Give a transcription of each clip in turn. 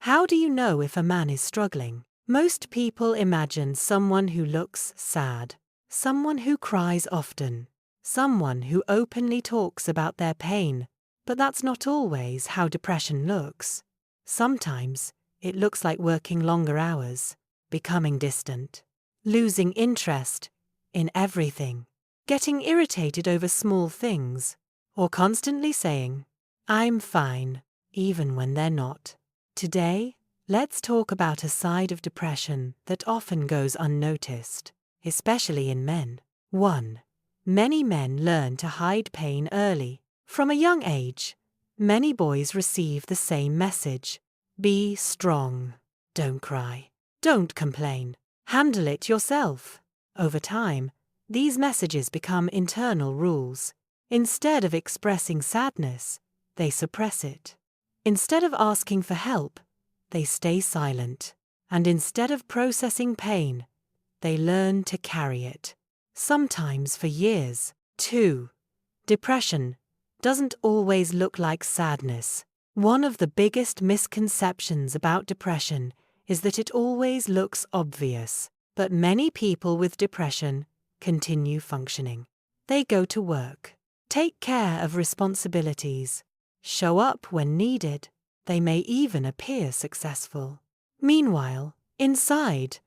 How do you know if a man is struggling? Most people imagine someone who looks sad, someone who cries often, someone who openly talks about their pain, but that's not always how depression looks. Sometimes, it looks like working longer hours, becoming distant, losing interest in everything, getting irritated over small things, or constantly saying, "I'm fine," even when they're not. Today, let's talk about a side of depression that often goes unnoticed, especially in men. 1. Many men learn to hide pain early. From a young age, many boys receive the same message: be strong, don't cry, don't complain, handle it yourself. Over time, these messages become internal rules. Instead of expressing sadness, they suppress it. Instead of asking for help, they stay silent. And instead of processing pain, they learn to carry it, sometimes for years. 2. Depression doesn't always look like sadness. One of the biggest misconceptions about depression is that it always looks obvious. But many people with depression continue functioning. They go to work, take care of responsibilities, show up when needed. They may even appear successful. Meanwhile, inside,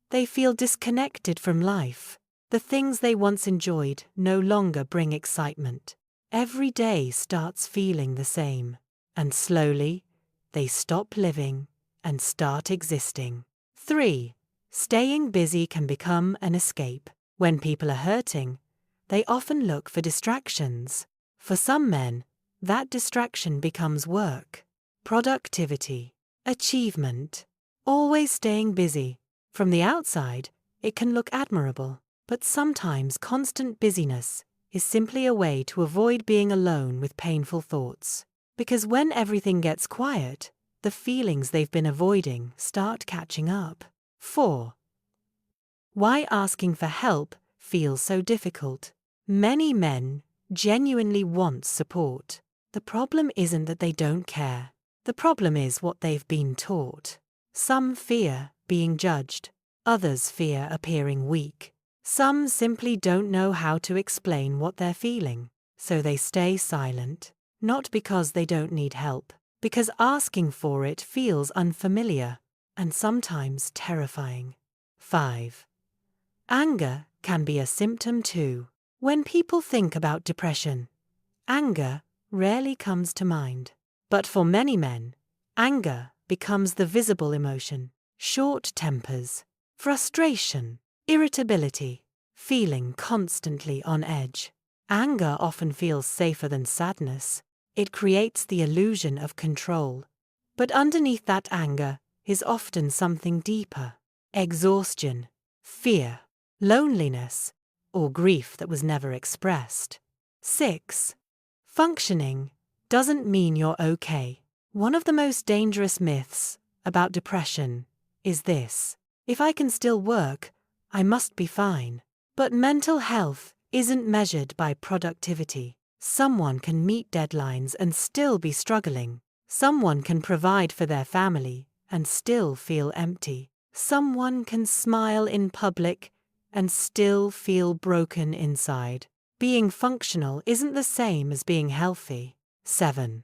they feel disconnected from life. The things they once enjoyed no longer bring excitement. Every day starts feeling the same. And slowly, they stop living and start existing. 3. Staying busy can become an escape. When people are hurting, they often look for distractions. For some men, that distraction becomes work, productivity, achievement, always staying busy. From the outside, it can look admirable, but sometimes constant busyness is simply a way to avoid being alone with painful thoughts. Because when everything gets quiet, the feelings they've been avoiding start catching up. 4. Why asking for help feels so difficult. Many men genuinely want support. The problem isn't that they don't care. The problem is what they've been taught. Some fear being judged. Others fear appearing weak. Some simply don't know how to explain what they're feeling, so they stay silent. Not because they don't need help, because asking for it feels unfamiliar and sometimes terrifying. 5. Anger can be a symptom too. When people think about depression, anger rarely comes to mind. But for many men, anger becomes the visible emotion. Short tempers, frustration, irritability, feeling constantly on edge. Anger often feels safer than sadness. It creates the illusion of control. But underneath that anger is often something deeper: exhaustion, fear, loneliness, or grief that was never expressed. 6. Functioning doesn't mean you're okay. One of the most dangerous myths about depression is this: if I can still work, I must be fine. But mental health isn't measured by productivity. Someone can meet deadlines and still be struggling. Someone can provide for their family and still feel empty. Someone can smile in public and still feel broken inside. Being functional isn't the same as being healthy. 7.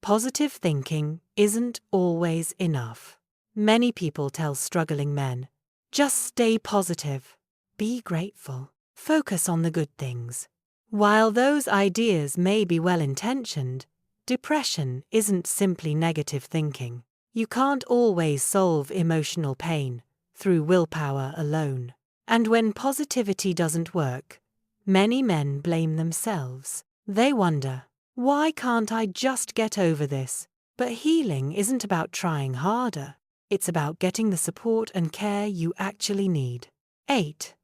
Positive thinking isn't always enough. Many people tell struggling men, just stay positive, be grateful, focus on the good things. While those ideas may be well-intentioned, depression isn't simply negative thinking. You can't always solve emotional pain through willpower alone. And when positivity doesn't work, many men blame themselves. They wonder, why can't I just get over this? But healing isn't about trying harder. It's about getting the support and care you actually need. 8.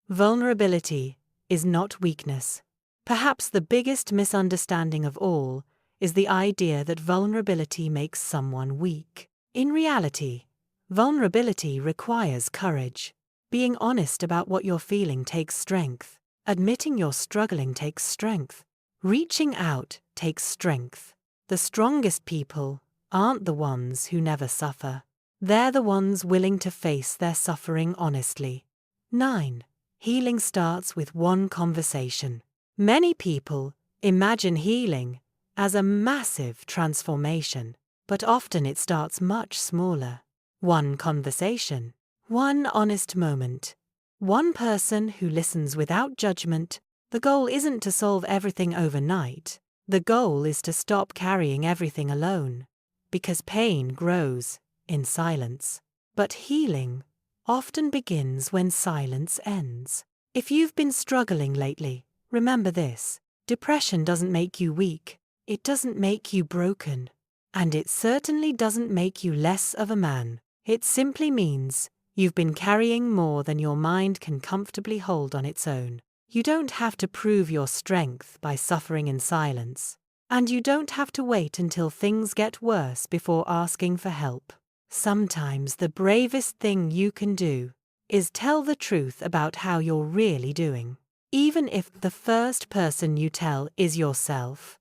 Vulnerability is not weakness. Perhaps the biggest misunderstanding of all is the idea that vulnerability makes someone weak. In reality, vulnerability requires courage. Being honest about what you're feeling takes strength. Admitting you're struggling takes strength. Reaching out takes strength. The strongest people aren't the ones who never suffer. They're the ones willing to face their suffering honestly. 9. Healing starts with one conversation. Many people imagine healing as a massive transformation, but often it starts much smaller. One conversation, one honest moment, one person who listens without judgment. The goal isn't to solve everything overnight. The goal is to stop carrying everything alone, because pain grows in silence. But healing often begins when silence ends. If you've been struggling lately, remember this: depression doesn't make you weak, it doesn't make you broken, and it certainly doesn't make you less of a man. It simply means you've been carrying more than your mind can comfortably hold on its own. You don't have to prove your strength by suffering in silence, and you don't have to wait until things get worse before asking for help. Sometimes the bravest thing you can do is tell the truth about how you're really doing. Even if the first person you tell is yourself,